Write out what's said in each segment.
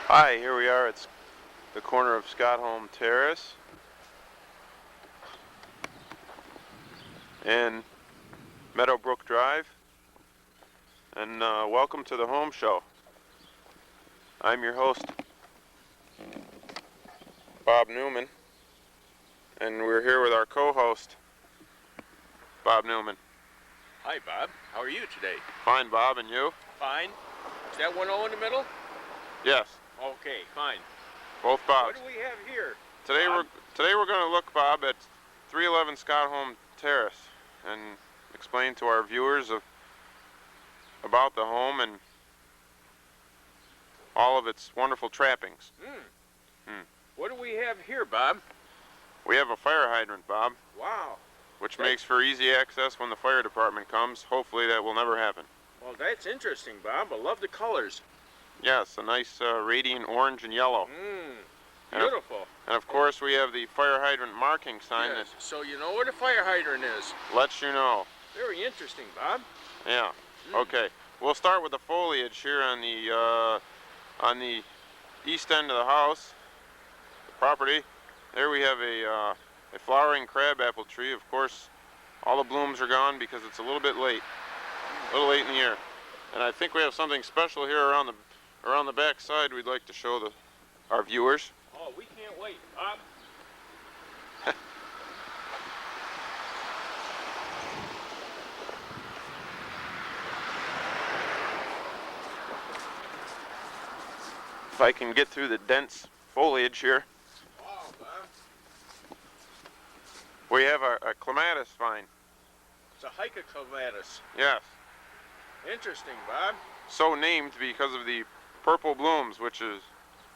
Hi, here we are at the corner of Scottholm Terrace and Meadowbrook Drive, and welcome to the home show. I'm your host, Bob Newman, and we're here with our co-host, Bob Newman. Hi, Bob. How are you today? Fine, Bob, and you? Fine. Is that 1-0 in the middle? Yes. Okay, fine. Both Bobs. What do we have here? Today we're going to look, Bob, at 311 Scottholm Terrace and explain to our viewers about the home and all of its wonderful trappings. What do we have here, Bob? We have a fire hydrant, Bob. Wow. Which makes for easy access when the fire department comes. Hopefully that will never happen. Well, that's interesting, Bob. I love the colors. Yes, a nice radiant orange and yellow. Beautiful. And of course we have the fire hydrant marking sign Yes. So you know where the fire hydrant is. that lets you know. Very interesting, Bob. Yeah. Okay. We'll start with the foliage here on the east end of the house, the property. There we have a flowering crabapple tree. Of course, all the blooms are gone because it's a little bit late, in the year. And I think we have something special here around the back side we'd like to show our viewers. Oh, we can't wait, Bob. If I can get through the dense foliage here. Wow, Bob. We have a clematis vine. It's a Heike clematis. Yes. Interesting, Bob. So named because of the purple blooms, which is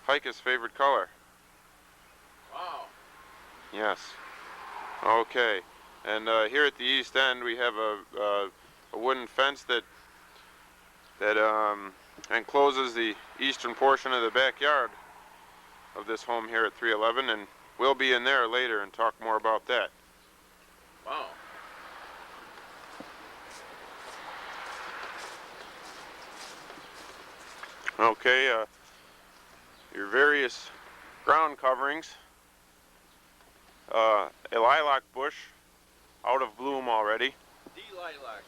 Heike's favorite color. Wow. Yes. Okay. And here at the east end we have a wooden fence that encloses the eastern portion of the backyard of this home here at 311, and we'll be in there later and talk more about that. Wow. Okay, your various ground coverings. A lilac bush out of bloom already. Lilac.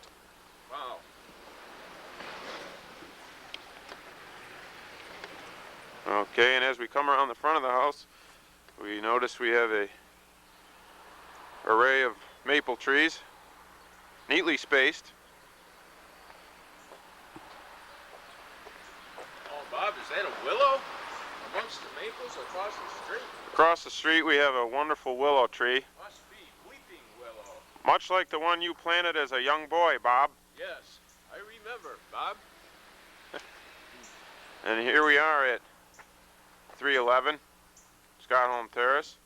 Wow. Okay, and as we come around the front of the house, we notice we have a array of maple trees, neatly spaced. Oh, Bob, is that a willow amongst the maples across the street? Across the street we have a wonderful willow tree, Must be weeping willow. much like the one you planted as a young boy, Bob. Yes, I remember, Bob. And here we are at 311 Scottholm Terrace.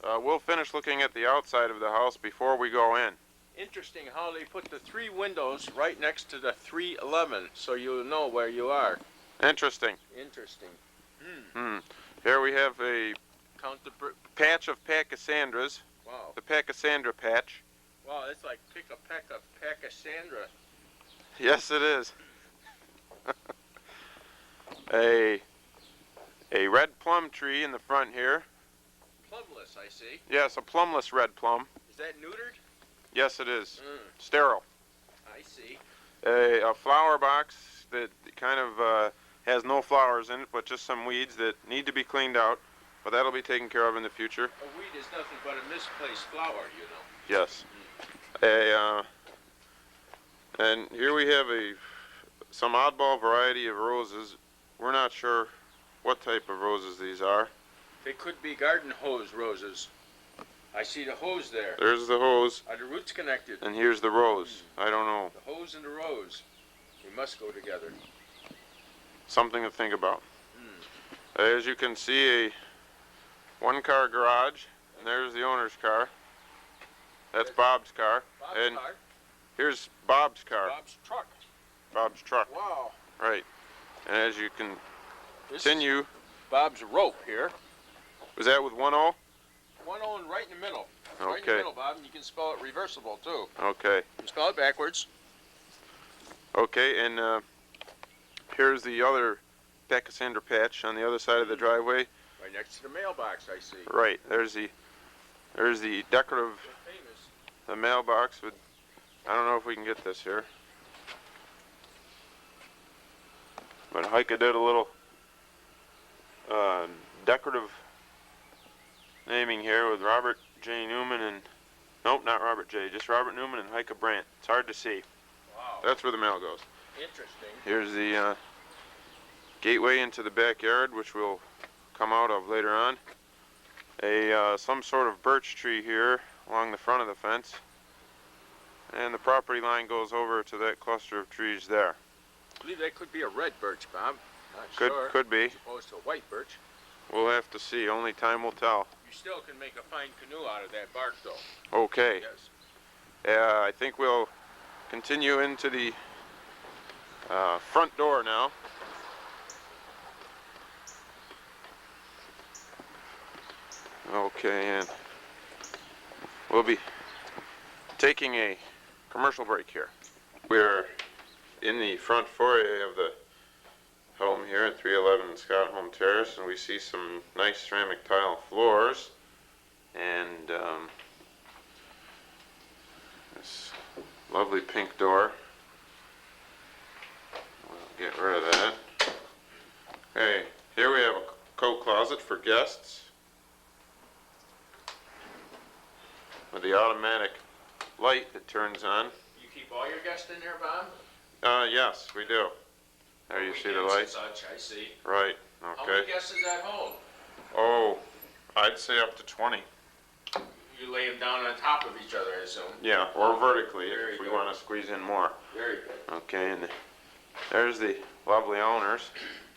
We'll finish looking at the outside of the house before we go in. Interesting how they put the 3 windows right next to the 311, so you'll know where you are. Interesting. Interesting. Here we have a Count the... patch of pachysandras, Wow. the pachysandra patch. Wow, that's like pick a peck of pachysandra. Yes, it is. A red plum tree in the front here. Plumless, I see. Yes, a plumless red plum. Is that neutered? Yes, it is. Sterile. I see. A flower box that kind of has no flowers in it, but just some weeds that need to be cleaned out. But that'll be taken care of in the future. A weed is nothing but a misplaced flower, you know. Yes. And here we have some oddball variety of roses. We're not sure what type of roses these are. They could be garden hose roses. I see the hose there. There's the hose, Are the roots connected? and here's the rose. I don't know. The hose and the rose. They must go together. Something to think about. As you can see, a one-car garage, and there's the owner's car. That's Bob's car. Bob's And car. here's Bob's car. Bob's truck. Bob's truck. Wow. Right. And as you can This is continue, Bob's rope here. was that with 1-0? 1-0 right in the middle. Right in the Okay. middle, Bob, and you can spell it reversible, too. Okay. You can spell it backwards. Okay, and here's the other Pachysandra patch on the other side of the driveway. Right next to the mailbox, I see. Right, there's the decorative, Famous. the mailbox with, I don't know if we can get this here. But Heike did a little decorative naming here with Robert J. Newman and, nope, not Robert J., just Robert Newman and Heike Brandt. It's hard to see. Wow. That's where the mail goes. Interesting. Here's the gateway into the backyard, which we'll come out of later on. Some sort of birch tree here along the front of the fence. And the property line goes over to that cluster of trees there. I believe that could be a red birch, Bob. Not sure. Could be. As opposed to a white birch. We'll have to see. Only time will tell. You still can make a fine canoe out of that bark, though. Okay. Yes. I think we'll continue into the front door now. Okay, and we'll be taking a commercial break here. We're in the front foyer of the home here at 311 Scottholm Terrace, and we see some nice ceramic tile floors and this lovely pink door. We'll get rid of that. Okay, here we have a coat closet for guests with the automatic light that turns on. You keep all your guests in there, Bob? Yes, we do. There you see the Weekends and light? Such, I see. Right, How okay. many guests is at home? Oh, I'd say up to 20. You lay them down on top of each other, I assume. Yeah, or vertically Very if we good. want to squeeze in more. Very good. Okay, and there's the lovely owners,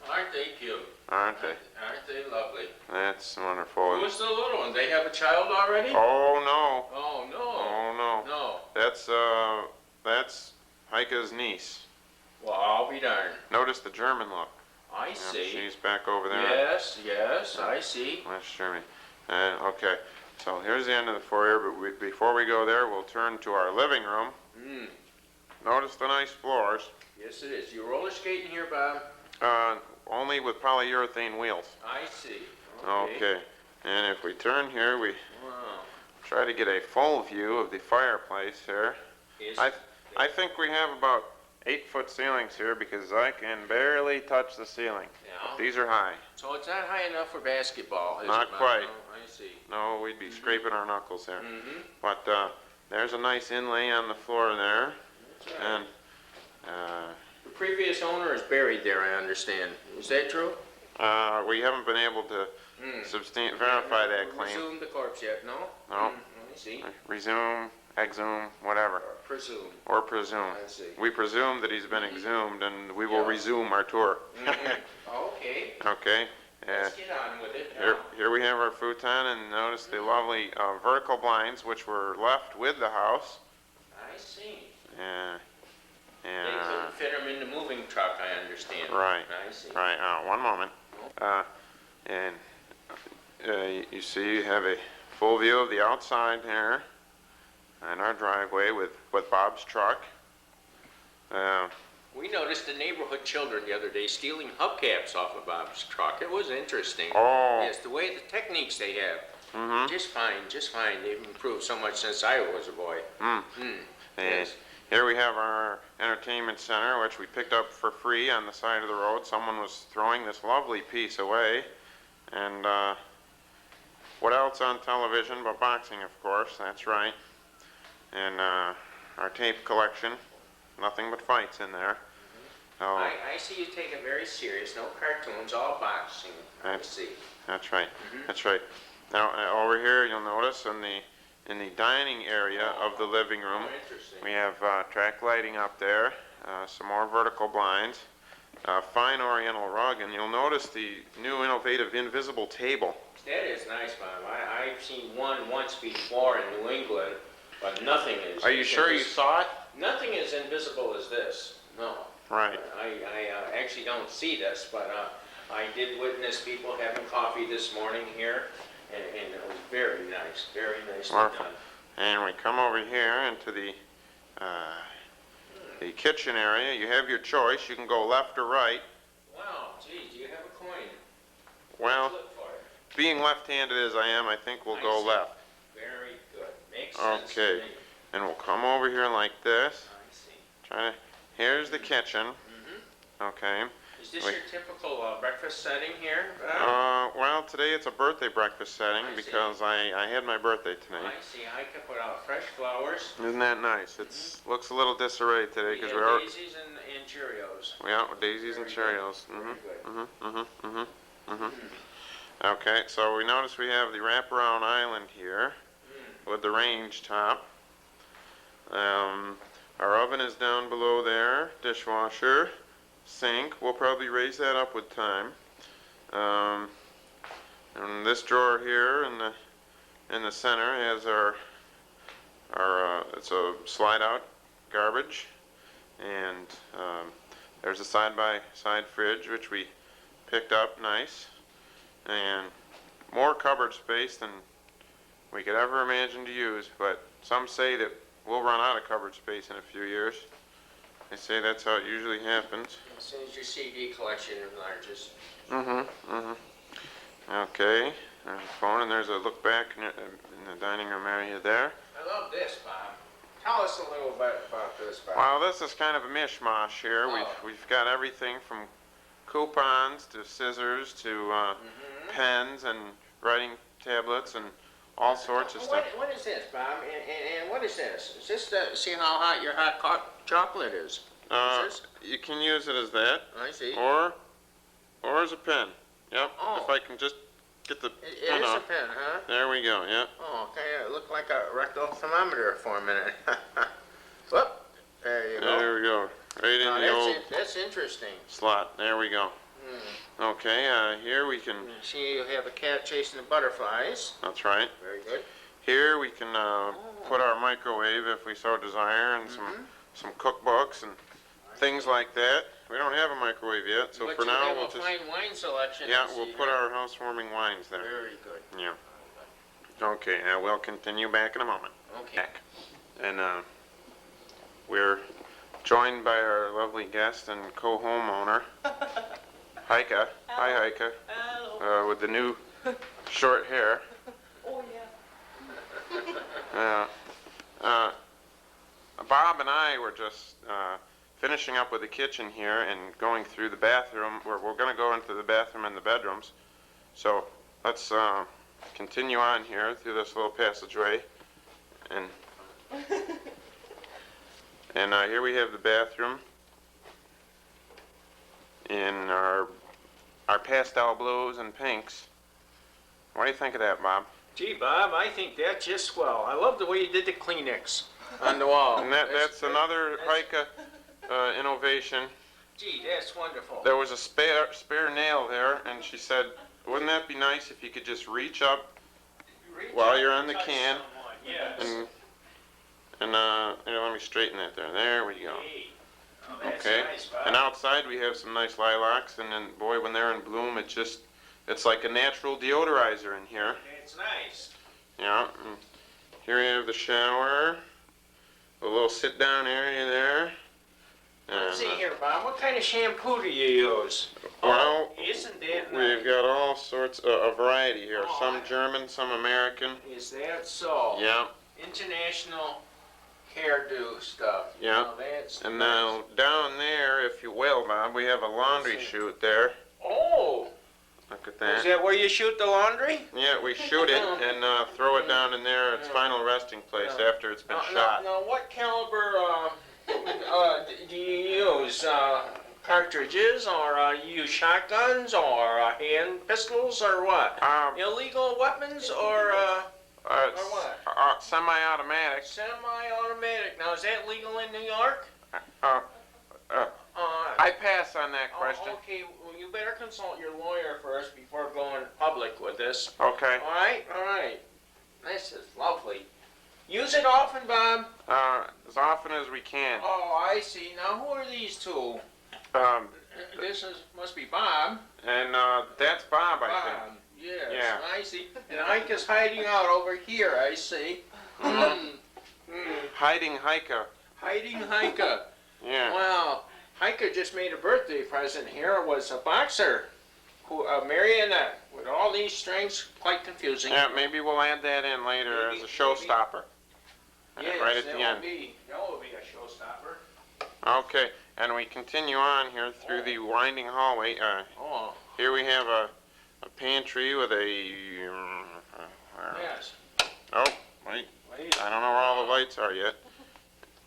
Aren't they cute? aren't they? Aren't they lovely? That's wonderful. Who's the little one? They have a child already? Oh no, Oh, no. oh no. No. That's Heike's niece. Well, I'll be darned. Notice the German look. I Yeah, see. she's back over there. Yes, yes, I see. That's Germany. Okay, so here's the end of the foyer, but before we go there, we'll turn to our living room. Mm. Notice the nice floors. Yes, it is. You roller skating here, Bob? Only with polyurethane wheels. I see. Okay. And if we turn here, we Wow. try to get a full view of the fireplace here. I think we have about 8-foot ceilings here because I can barely touch the ceiling. Yeah. These are high. So it's not high enough for basketball, is Not it, Bob? quite. No, I see. No, we'd be scraping our knuckles there. Mm-hmm. But there's a nice inlay on the floor there. That's right. And The previous owner is buried there, I understand. Is that true? we haven't been able to verify that claim. Resume the corpse yet, no? No. I see. Resume, exhume, whatever. Presume. Or presume. I see. We presume that he's been exhumed, and we will Yeah. resume our tour. Okay. Okay. Let's get on with it. Here we have our futon, and notice the lovely vertical blinds, which were left with the house. I see. They And couldn't fit them in the moving truck, I understand. Right. I see. right. One moment. And you see, you have a full view of the outside here, and our driveway with Bob's truck. We noticed the neighborhood children the other day stealing hubcaps off of Bob's truck. It was interesting. Oh. Yes, the way, the techniques they have. Mm-hmm. Just fine, just fine. They've improved so much since I was a boy. And Yes. here we have our entertainment center, which we picked up for free on the side of the road. Someone was throwing this lovely piece away. And what else on television but boxing, of course, that's right. And our tape collection, nothing but fights in there. So, I see you take it very serious. No cartoons, all boxing. I see. that's right, that's right. Now over here you'll notice in the dining area of the living room, Oh, interesting. we have track lighting up there, some more vertical blinds, fine oriental rug, and you'll notice the new innovative invisible table. That is nice, Bob. I've seen one once before in New England, but nothing is. Are you sure you saw it? Nothing is invisible as this. No. Right. I actually don't see this, but I did witness people having coffee this morning here, and it was very nicely Wonderful. done. And we come over here into the kitchen area. You have your choice. You can go left or right. Wow, geez, you Well, Flip for it. being left-handed as I am, I think we'll go see. left. Very good. Makes sense to Okay. me. And we'll come over here like this. I see. Try to, here's the kitchen. Okay. Is this Wait. your typical breakfast setting here? Well, today it's a birthday breakfast setting I see. because I had my birthday tonight. I see. Heike put out fresh flowers. Isn't that nice? It's looks a little disarray today because We we had are daisies and Cheerios. with daisies and Very Cheerios. Very good. Okay, so we notice we have the wraparound island here with the range top. Our oven is down below there, dishwasher, sink. We'll probably raise that up with time. And this drawer here in the center has our it's a slide out garbage, and there's a side-by-side fridge which we picked up nice, and more cupboard space than we could ever imagine to use, but some say that we'll run out of cupboard space in a few years. They say that's how it usually happens. As soon as your CD collection enlarges. Okay, there's a phone, and there's a look back in the dining room area there. I love this, Bob. Tell us a little bit about this, Bob. Well, this is kind of a mishmash here. Oh. We've got everything from coupons to scissors to pens and writing tablets and all sorts of stuff. What is this, Bob? And what is this? Is this to see how hot your chocolate is? Is this? You can use it as that, I see. or as a pen. Yep. Oh. If I can just get the It pen is a on. pen, huh? There we go. Yep. Oh, okay. It looked like a rectal thermometer for a minute. Whoop. There you go. There we go. Right in Now, the old that's interesting. slot. There we go. Okay. Here we can. See, you have a cat chasing the butterflies. That's right. Very good. Here we can put our microwave if we so desire, and some cookbooks and things like that. We don't have a microwave yet, so But for you now have we'll a just fine wine selection. yeah, I we'll see put here. our housewarming wines there. Very good. Yeah. Okay, we'll continue back in a moment. Okay. And we're joined by our lovely guest and co-homeowner, Heike. Hi, Heike. Hello. With the new short hair. Oh, yeah. Bob and I were just finishing up with the kitchen here and going through the bathroom. We're going to go into the bathroom and the bedrooms. So let's continue on here through this little passageway. And here we have the bathroom in our pastel blues and pinks. What do you think of that, Bob? Gee, Bob, I think that's just swell. I love the way you did the Kleenex on the wall. And that's another Heike innovation. Gee, that's wonderful. There was a spare nail there, and she said, wouldn't that be nice if you could just reach up while you're on the can? Yes. And here, let me straighten that there. There we go. Hey. Oh, that's Okay. nice, Bob. And outside we have some nice lilacs, and then, boy, when they're in bloom, it's like a natural deodorizer in here. It's nice. Yeah. And here we have the shower, a little sit-down area there. Let's see And, here, Bob. What kind of shampoo do you use? well, Isn't that we've nice? got all sorts, a variety here. Oh, Some German, some American. Is that so? Yeah. International hairdo stuff. Yeah. Oh, that's And nice. now down there, if you will, Bob, we have a laundry chute there. Oh, Look at is that. that where you shoot the laundry? Yeah, we shoot it and throw it down in there, its final resting place after it's been shot. Now, what caliber do you use? Cartridges, or you use shotguns, or hand pistols, or what? Illegal weapons, or It's what? semi-automatic. Semi-automatic. Now, is that legal in New York? I pass on that question. Okay, well, you better consult your lawyer first before going public with this. Okay. All right. This is lovely. Use it often, Bob? As often as we can. Oh, I see. Now, who are these two? This must be Bob. And that's Bob, I think. Bob, yes, Yeah. I see. And Ike is hiding out over here, I see. Hiding Heike. Hiding Heike. Yeah. Wow. Heike just made a birthday present here. It was a boxer marionette with all these strings, quite confusing. Yeah, maybe we'll add that in later as a showstopper. Yes, right at the end. That will be a showstopper. Okay, and we continue on here through the winding hallway. Here we have a pantry with a... Yes. Oh, wait. I don't know where all the lights are yet.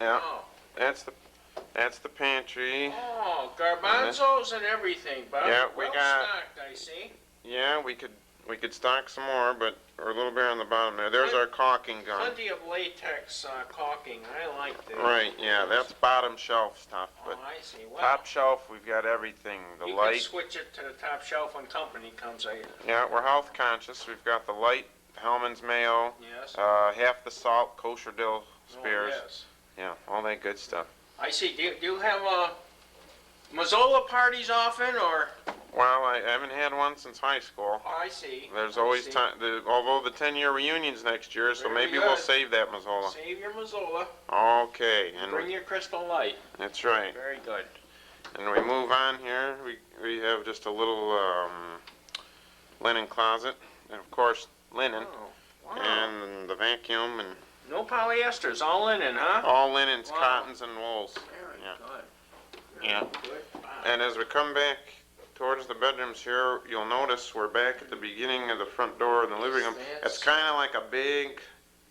Yeah, Oh. that's the pantry. Oh, garbanzos and everything, Bob. Yeah, we well got... stocked, I see. Yeah, we could stock some more, but we're a little bit on the bottom there. There's our caulking gun. Plenty of latex caulking. I like that. Right, yeah, that's bottom shelf stuff. But I see. Well, top shelf, we've got everything. The you light. can switch it to the top shelf when company comes. Yeah, we're health conscious. We've got the light, Hellman's mayo, Yes. half the salt, kosher dill spears. Oh, yes. Yeah, all that good stuff. I see. Do you have Mazzola parties often, or? Well, I haven't had one since high school. Oh, I see. There's always time. Although the 10-year reunion's next year, so Very maybe good. we'll save that Mazzola. Save your Mazzola. Okay, and Bring your Crystal Light. that's right. Very good. And we move on here. We have just a little linen closet, and of course linen, Oh, wow. and the vacuum, and No polyesters, all linen, huh? all linens, Wow. cottons, and wools. Very Yeah. good. Yeah. Good. Wow. And as we come back towards the bedrooms here, you'll notice we're back at the beginning of the front door in the living room. It's kind of like a big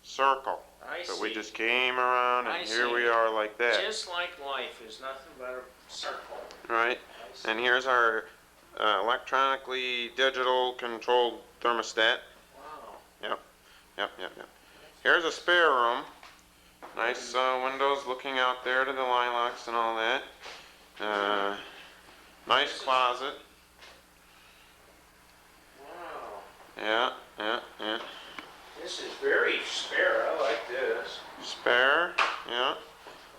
circle. I So see. we just came around, and I here see. we are like that. Just like life is nothing but a circle. Right? I see. And here's our electronically digital controlled thermostat. Wow. Yep. Here's a spare room. Nice windows looking out there to the lilacs and all that. Nice closet. Wow. Yeah. This is very spare. I like this. Spare, yeah.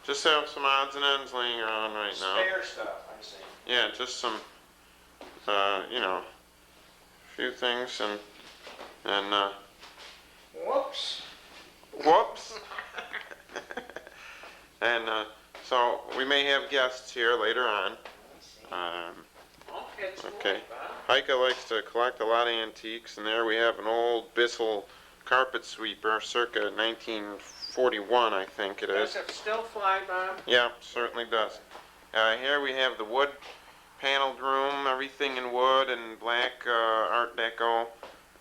Just have some odds and ends laying around right now. Spare stuff, I see. Yeah, just some, few things and Whoops. whoops. And so we may have guests here later on. Okay. Heike likes to collect a lot of antiques, and there we have an old Bissell carpet sweeper, circa 1941, I think it is. Does it still fly, Bob? Yeah, certainly does. Here we have the wood paneled room, everything in wood and black Art Deco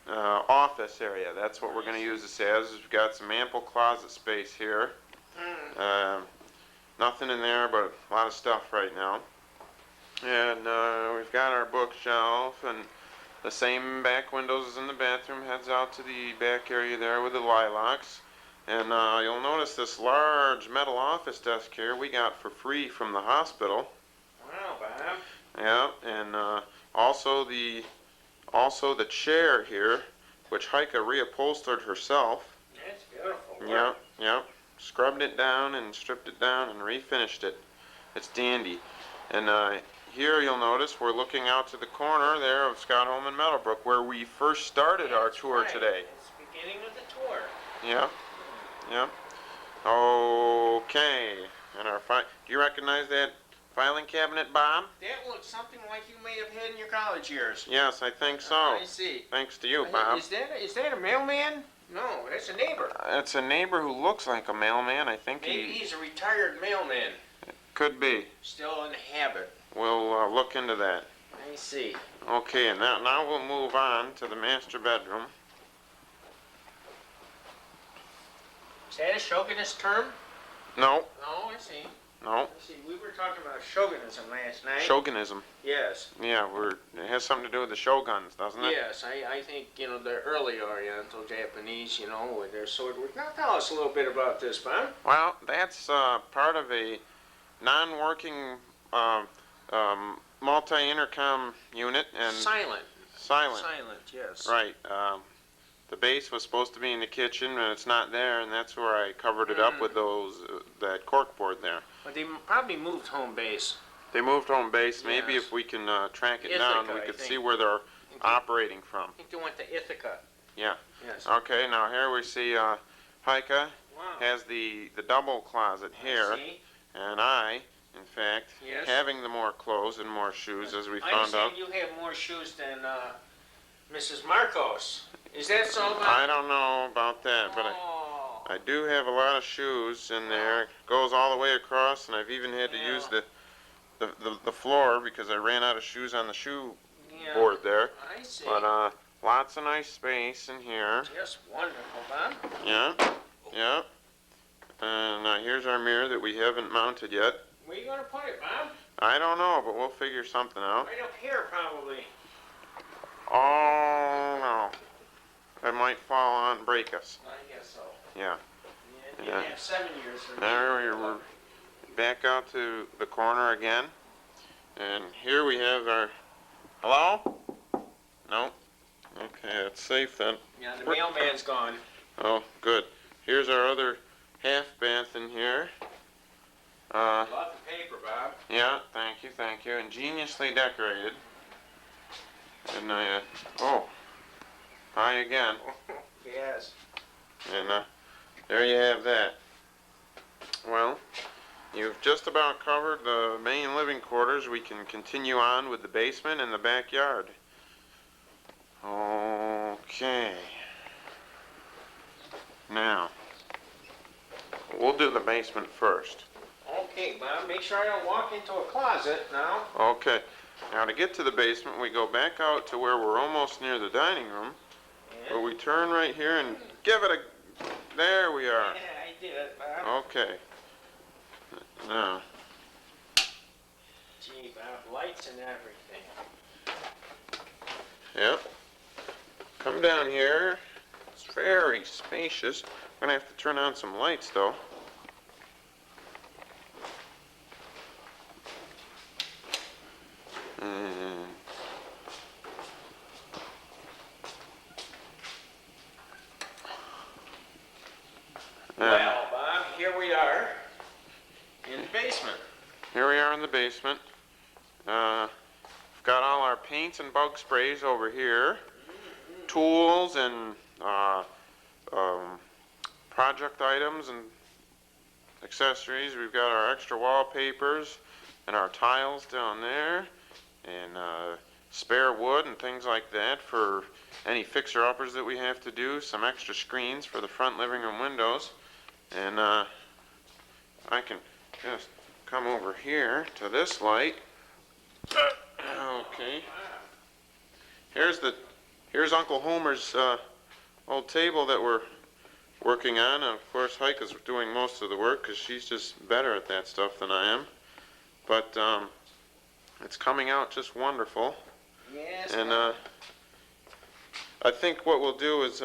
office area. That's what we're going to use this as. We've got some ample closet space here. Nothing in there but a lot of stuff right now. And we've got our bookshelf, and the same back windows as in the bathroom heads out to the back area there with the lilacs. And you'll notice this large metal office desk here we got for free from the hospital. Wow, Bob. Yeah, and also the chair here, which Heike reupholstered herself. That's beautiful. Yeah. Scrubbed it down and stripped it down and refinished it. It's dandy. And here you'll notice we're looking out to the corner there of Scottholm and Meadowbrook, where we first started our tour today. It's the beginning of the tour. Yeah. Okay. And do you recognize that filing cabinet, Bob? That looks something like you may have had in your college years. Yes, I think so. I see. Thanks to you, Bob. Is that a mailman? No, that's a neighbor. It's a neighbor who looks like a mailman. I think Maybe he's a retired mailman. Could be. Still in the habit. We'll look into that. I see. Okay, and now we'll move on to the master bedroom. Is that a chauvinist term? No. No, I see. No. I see. We were talking about chauvinism last night. Shogunism. Yes. Yeah, it has something to do with the shoguns, doesn't it? Yes, I think, the early Oriental Japanese, with their sword work. Now tell us a little bit about this, Bob. Well, that's part of a non-working multi-intercom unit and Silent. silent. Silent, yes. Right. The base was supposed to be in the kitchen, and it's not there, and that's where I covered it up with that corkboard there. But they probably moved home base. They moved home base. Maybe Yes. if we can track it Ithaca, down, we I could think. see where they're operating from. I think they went to Ithaca. Yeah. Yes. Okay, now here we see Heike Wow. has the double closet here, I see. and I in fact, Yes. having the more clothes and more shoes, as we I found out. understand you have more shoes than Mrs. Marcos. Is that so, Bob? I don't know about that, but I do have a lot of shoes in there. It goes all the way across, and I've even had to use the floor because I ran out of shoes on the shoe board there. I see. But lots of nice space in here. Just wonderful, Bob. Yeah, yeah. And here's our mirror that we haven't mounted yet. Where you gonna put it, Bob? I don't know, but we'll figure something out. Right up here, probably. Oh, no. It might fall on and break us. I guess so. Yeah. You have 7 years. There we're back out to the corner again. And here we have our... Hello? No? Okay, that's safe then. Yeah, the mailman's gone. Oh, good. Here's our other half bath in here. Lots of paper, Bob. Yeah, thank you. Ingeniously decorated. And oh, hi again. Yes. And there you have that. Well, you've just about covered the main living quarters. We can continue on with the basement and the backyard. Okay. Now, we'll do the basement first. Okay, Bob, make sure I don't walk into a closet now. Okay. Now to get to the basement, we go back out to where we're almost near the dining room. Yeah. Where we turn right here and give it a... There we are. Yeah, I did it, Bob. Okay. Now. Gee, Bob, lights and everything. Yep. Come down here. It's very spacious. I'm going to have to turn on some lights, though. Well, Bob, here we are in the basement. Here we are in the basement. We've got all our paints and bug sprays over here. Tools and project items and accessories. We've got our extra wallpapers and our tiles down there. And spare wood and things like that for any fixer-uppers that we have to do. Some extra screens for the front living room windows. And I can just come over here to this light. Okay. Here's Uncle Homer's old table that we're working on. And of course, Heike is doing most of the work because she's just better at that stuff than I am. But it's coming out just wonderful. Yes. And I think what we'll do is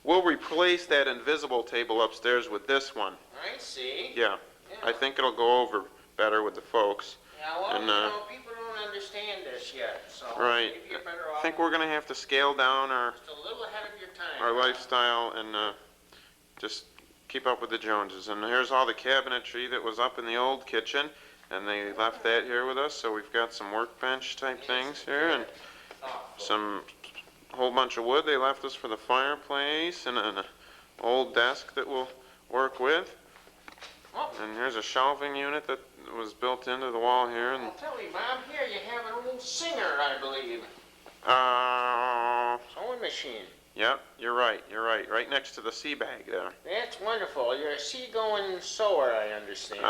we'll replace that invisible table upstairs with this one. I see. Yeah. I think it'll go over better with the folks. Yeah, well, and, people don't understand this yet, so right. maybe you're better off. I think we're going to have to scale down Just a little ahead of your time. our lifestyle and just keep up with the Joneses. And here's all the cabinetry that was up in the old kitchen, and they left that here with us, so we've got some workbench type things here, and some whole bunch of wood they left us for the fireplace, and an old desk that we'll work with. And here's a shelving unit that was built into the wall here. And I'll tell you, Bob, here you have an old singer, I believe. Sewing machine. Yep, you're right. Right next to the sea bag there. That's wonderful. You're a seagoing sewer, I understand.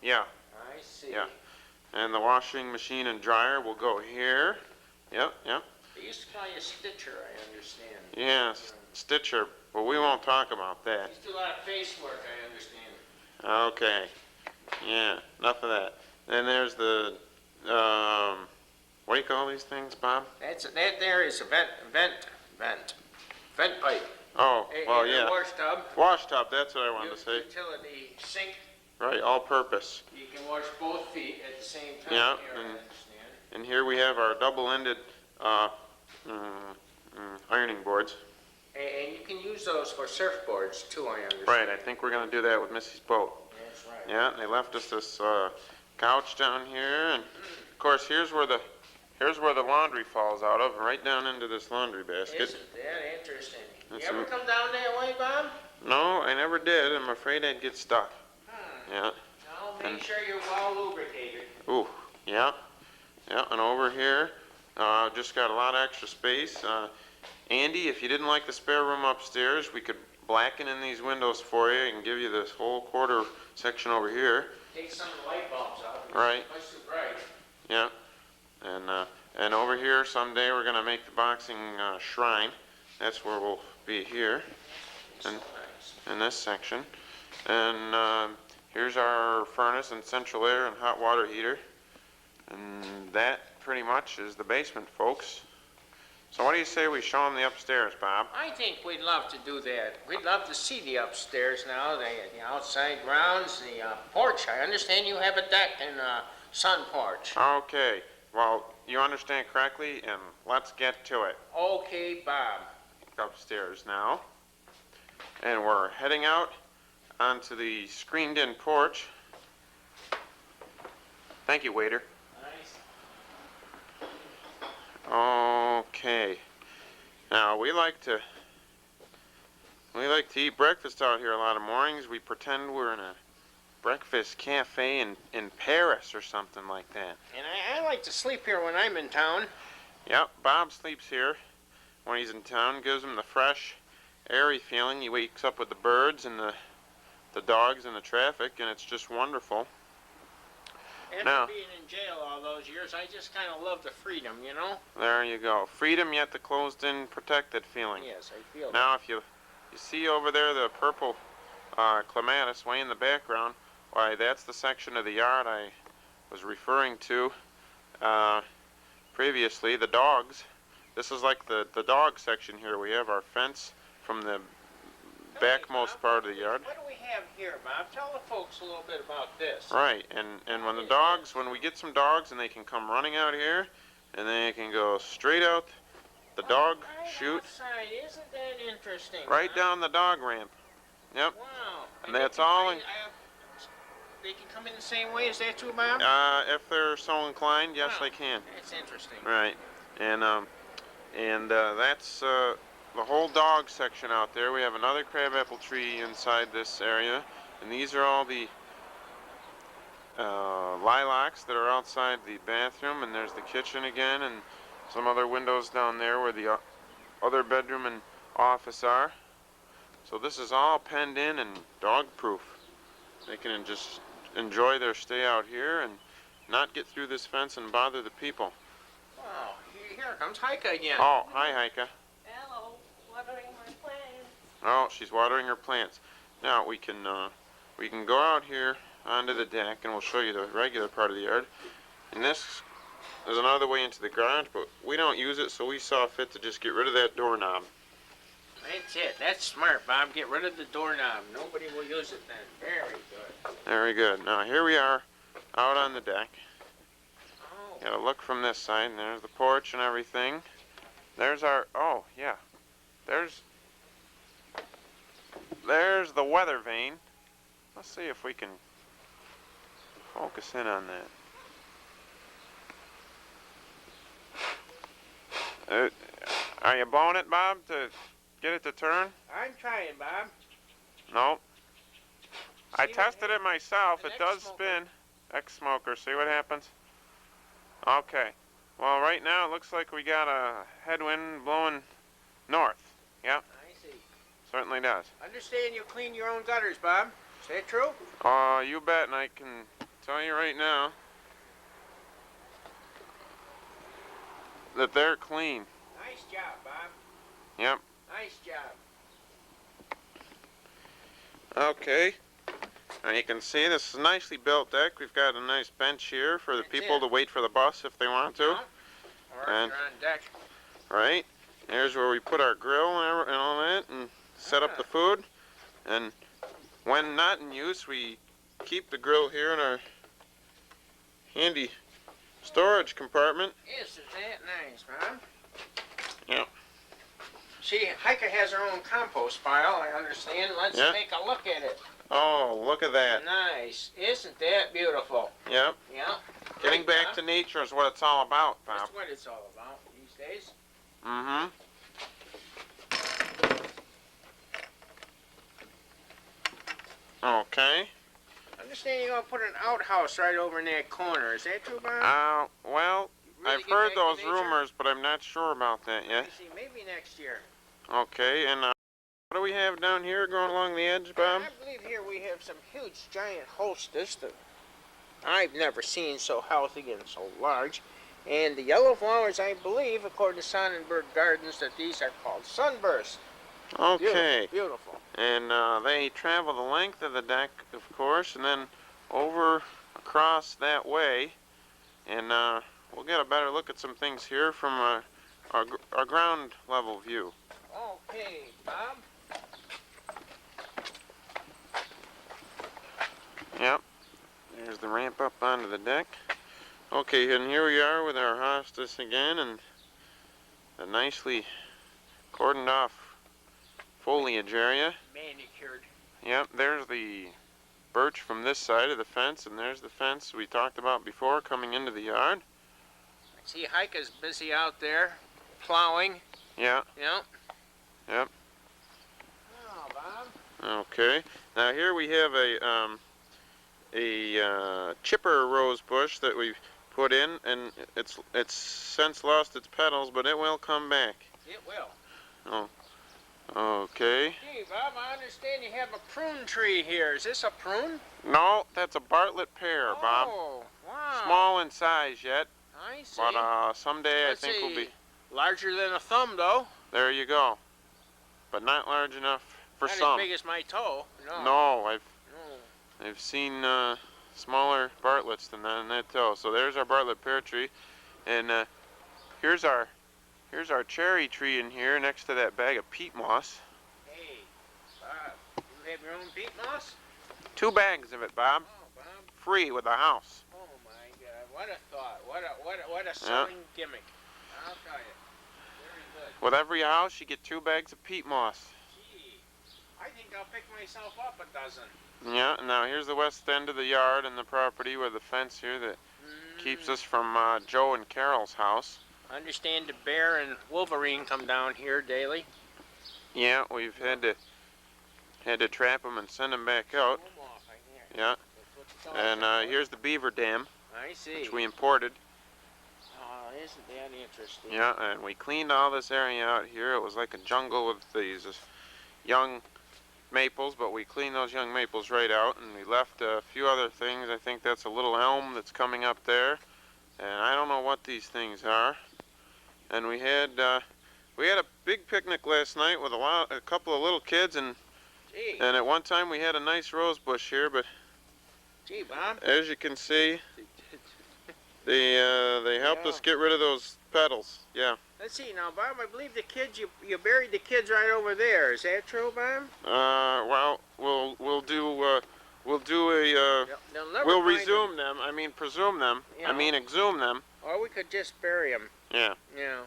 Yeah. I see. Yeah. And the washing machine and dryer will go here. Yep. They used to call you Stitcher, I understand. Yeah, Stitcher. But we won't talk about that. Used to do a lot of face work, I understand. Okay. Yeah, enough of that. Then there's the, what do you call these things, Bob? That there is a vent pipe. Oh, well, yeah. Wash tub. Wash tub, that's what I wanted to say. Utility sink. Right, all purpose. You can wash both feet at the same time. Yeah, here, I understand. And here we have our double-ended ironing boards. And you can use those for surfboards too, I understand. Right, I think we're going to do that with Missy's boat. That's right. Yeah, and they left us this couch down here, and of course here's where the laundry falls out of, right down into this laundry basket. Isn't that interesting? That's You ever come down that way, Bob? No, I never did. I'm afraid I'd get stuck. Yeah. No, Make sure you're well lubricated. Ooh, yeah. Yeah, and over here, just got a lot of extra space. Andy, if you didn't like the spare room upstairs, we could blacken in these windows for you and give you this whole quarter section over here. Take some of the light bulbs out. Right. It's too bright. Yeah. And over here, someday we're going to make the boxing shrine. That's where we'll be here. And in this section. And here's our furnace and central air and hot water heater. And that pretty much is the basement, folks. So what do you say we show them the upstairs, Bob? I think we'd love to do that. We'd love to see the upstairs now, the outside grounds, the porch. I understand you have a deck and a sun porch. Okay. Well, you understand correctly, and let's get to it. Okay, Bob. Upstairs now. And we're heading out onto the screened-in porch. Thank you, waiter. Okay. Now we like to eat breakfast out here a lot of mornings. We pretend we're in a breakfast cafe in Paris or something like that. And I like to sleep here when I'm in town. Yep, Bob sleeps here when he's in town. Gives him the fresh, airy feeling. He wakes up with the birds and the dogs and the traffic, and it's just wonderful. After being in jail all those years, I just kind of love the freedom, you know? There you go. Freedom, yet the closed-in, protected feeling. Yes, I feel Now, if you see over there the purple clematis way in the background, why, that's the section of the yard I was referring to previously, the dogs. This is like the dog section here. We have our fence from the backmost part of the yard. What do we have here, Bob? Tell the folks a little bit about this. Right, and when we get some dogs, and they can come running out here, and they can go straight out the dog chute. Outside. Isn't that interesting? Right down the dog ramp. Yep. Wow. And that's all. They can come in the same way as that too, Bob? If they're so inclined, yes, Wow. they can. That's interesting. Right, and that's the whole dog section out there. We have another crabapple tree inside this area, and these are all the lilacs that are outside the bathroom, and there's the kitchen again, and some other windows down there where the other bedroom and office are. So this is all penned in and dog-proof. They can just enjoy their stay out here and not get through this fence and bother the people. Wow, here comes Heike again. Oh, hi, Heike. Hello, watering my plants. Oh, she's watering her plants. Now we can go out here onto the deck, and we'll show you the regular part of the yard. And this is another way into the garage, but we don't use it, so we saw fit to just get rid of that doorknob. That's it. That's smart, Bob. Get rid of the doorknob. Nobody will use it then. Very good. Very good. Now here we are out on the deck. Oh. Got to look from this side, and there's the porch and everything. There's our, oh yeah, there's the weather vane. Let's see if we can focus in on that. Are you blowing it, Bob, to get it to turn? I'm trying, Bob. No. I See tested it myself. An It does ex-smoker. spin. Ex-smoker. See what happens? Okay. Well, right now it looks like we got a headwind blowing north. Yep, I see. certainly does. Understand you clean your own gutters, Bob. Is that true? You bet, and I can tell you right now that they're clean. Nice job, Bob. Yep. Nice job. Okay. Now you can see this is a nicely built deck. We've got a nice bench here for the That's people it. to wait for the bus if they want to. Or if And- you're on deck. Right. There's where we put our grill and all that and set up the food. And when not in use, we keep the grill here in our handy storage compartment. Isn't that nice, Bob? Yep. See, Heike has her own compost pile, I understand. Let's Yeah. take a look at it. Oh, look at that. Nice. Isn't that beautiful? Yep. Yeah. Getting Great, back Bob. to nature is what it's all about, Bob. That's what it's all about these days. Mm-hmm. Okay. And understand you're gonna put an outhouse right over in that corner. Is that true, Bob? Well, Really I've get heard back to those nature? rumors, but I'm not sure about that yet. See, maybe next year. Okay, and what do we have down here going along the edge, Bob? I believe here we have some huge giant hostess that I've never seen so healthy and so large. And the yellow flowers, I believe, according to Sonnenberg Gardens, that these are called sunbursts. Okay. Beautiful. And they travel the length of the deck, of course, and then over across that way. And we'll get a better look at some things here from our ground level view. Okay, Bob. Yep. There's the ramp up onto the deck. Okay, and here we are with our hostess again, and a nicely cordoned off foliage area. Manicured. Yep, there's the birch from this side of the fence, and there's the fence we talked about before coming into the yard. I see Heike's busy out there plowing. Yeah. Yep. Yep. Oh, Bob. Okay. Now here we have a chipper rose bush that we've put in, and it's since lost its petals, but it will come back. It will. Oh. Okay. Hey, Bob, I understand you have a prune tree here. Is this a prune? No, that's a Bartlett pear, Bob. Oh, wow. Small in size yet, I see. but someday Let's I think see. we'll be. Larger than a thumb, though. There you go. But not large enough for Not some. as big as my toe. No. No, No. I've seen smaller Bartletts than that too. So there's our Bartlett pear tree, and here's our cherry tree in here next to that bag of peat moss. Hey, Bob, you have your own peat moss? 2 bags of it, Bob. Oh, Bob. Free with the house. Oh my God! What a thought! What a selling gimmick! I'll tell you. Very good. With every house, you get 2 bags of peat moss. Gee, I think I'll pick myself up a dozen. Yeah. Now here's the west end of the yard and the property with the fence here that keeps us from Joe and Carol's house. I understand the bear and Wolverine come down here daily. Yeah, we've had to trap them and send them back out. Yeah. And here's the beaver dam, I see. which we imported. Oh, isn't that interesting? Yeah, and we cleaned all this area out here. It was like a jungle with these young maples, but we cleaned those young maples right out, and we left a few other things. I think that's a little elm that's coming up there, and I don't know what these things are. And we had a big picnic last night with a couple of little kids, and at one time we had a nice rose bush here, but gee, Bob. as you can see, they helped us get rid of those petals. Yeah. Let's see now, Bob. I believe the kids you buried the kids right over there. Is that true, Bob? Well, we'll do They'll we'll never find resume them. I mean, presume them. Yeah. I mean, exhume them. Or we could just bury them. Yeah. Yeah.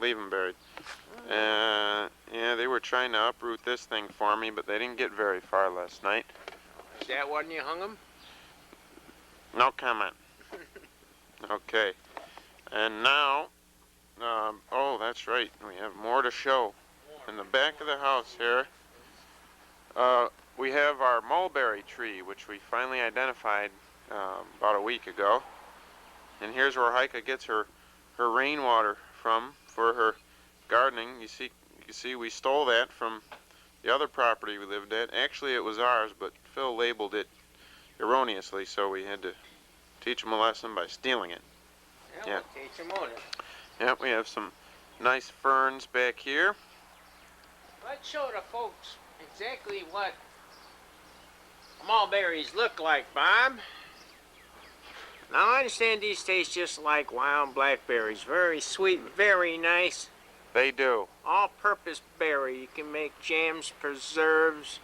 Leave them buried. Yeah, they were trying to uproot this thing for me, but they didn't get very far last night. Is that when you hung them? No comment. Okay. And now, oh, that's right. We have more to show. In the back of the house here, we have our mulberry tree, which we finally identified about a week ago. And here's where Heike gets her rainwater from for her gardening. You see, we stole that from the other property we lived at. Actually, it was ours, but Phil labeled it erroneously, so we had to teach him a lesson by stealing it. Yeah. We'll teach them on it. Yep, we have some nice ferns back here. Let's show the folks exactly what mulberries look like, Bob. Now, I understand these taste just like wild blackberries. Very sweet, very nice. They do. All-purpose berry. You can make jams, preserves.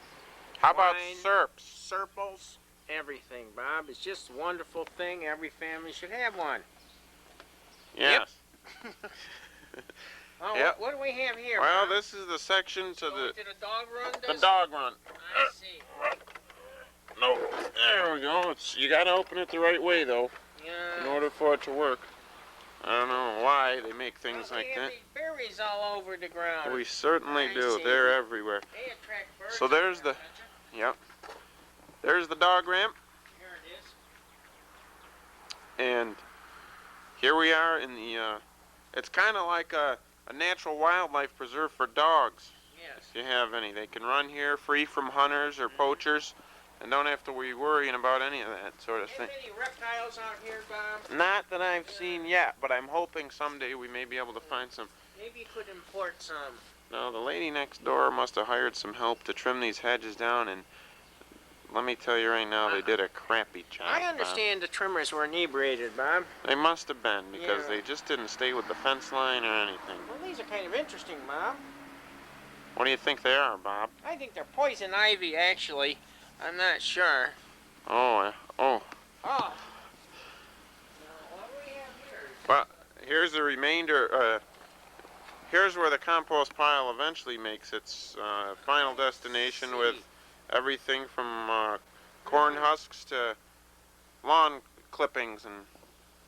How about wine, syrups? Serples, everything, Bob. It's just a wonderful thing. Every family should have one. Yes. Oh, Yep. what do we have here, Well, Bob? this is the section to Going to the dog run, the dog run. I see. No, there we go. You gotta open it the right way, though, in Yeah. order for it to work. I don't know why they make things Well, like we have that. these berries all over the ground. We certainly I do. see. They're everywhere. They attract birds. So there's the- Yep. There's the dog ramp. Here And here we are in the, it's kind of like a natural wildlife preserve for dogs. Yes. If you have any. They can run here free from hunters or poachers and don't have to be worrying about any of that sort of thing. Any reptiles out here, Bob? Not that I've seen yet, but I'm hoping someday we may be able to find some. Maybe you could import some. No, the lady next door must have hired some help to trim these hedges down, and let me tell you right now, they did a crappy job. I understand the trimmers were inebriated, Bob. They must have been, because Yeah. they just didn't stay with the fence line or anything. Well, these are kind of interesting, Bob. What do you think they are, Bob? I think they're poison ivy, actually. I'm not sure. Oh. Oh. Now, what do we have here? Well, here's the remainder. Here's where the compost pile eventually makes its final destination with everything from corn husks to lawn clippings and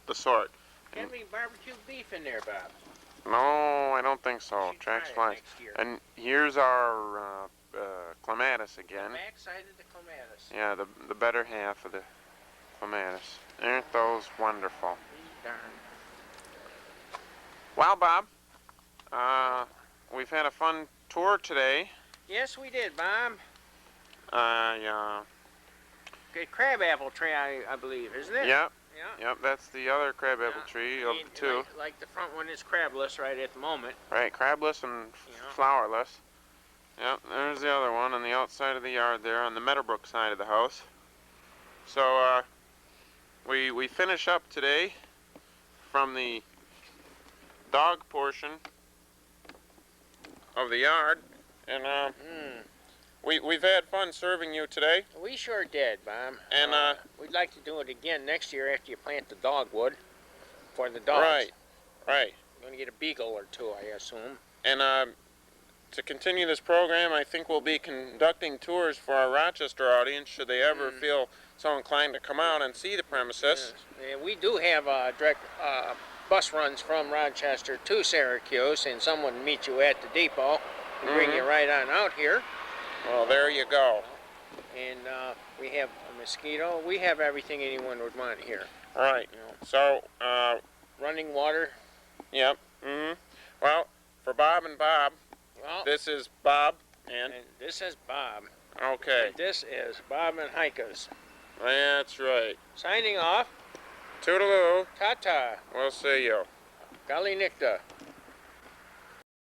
the sort. Can't be barbecued beef in there, Bob. No, I don't think so. Should Tracks try it flies. next year. And here's our clematis again. The backside of the clematis. Yeah, the better half of the clematis. Aren't those wonderful? Darn. Well, Bob, we've had a fun tour today. Yes, we did, Bob. Yeah. Good crabapple tree, I believe, isn't it? Yep. Yeah. Yep, that's the other crabapple Yeah. tree of the two. Like the front one is crabless right at the moment. Right, crabless and Yeah. flowerless. Yep, there's the other one on the outside of the yard there on the Meadowbrook side of the house. So, we finish up today from the dog portion of the yard, and we've had fun serving you today. We sure did, Bob. And we'd like to do it again next year after you plant the dogwood for the dogs. Right. You're gonna get a beagle or two, I assume. And to continue this program, I think we'll be conducting tours for our Rochester audience should they ever feel so inclined to come out and see the premises. Yes. And we do have direct bus runs from Rochester to Syracuse, and someone will meet you at the depot and bring you right on out here. Well, there you go. And we have a mosquito. We have everything anyone would want here. All right. You know, So, running water. yep. Well, for Bob and Bob, Well, this is Bob and and this is Bob. okay. And this is Bob and Heike's. That's right. Signing off. Toodaloo. Ta-ta. We'll see you. Golly Nicta.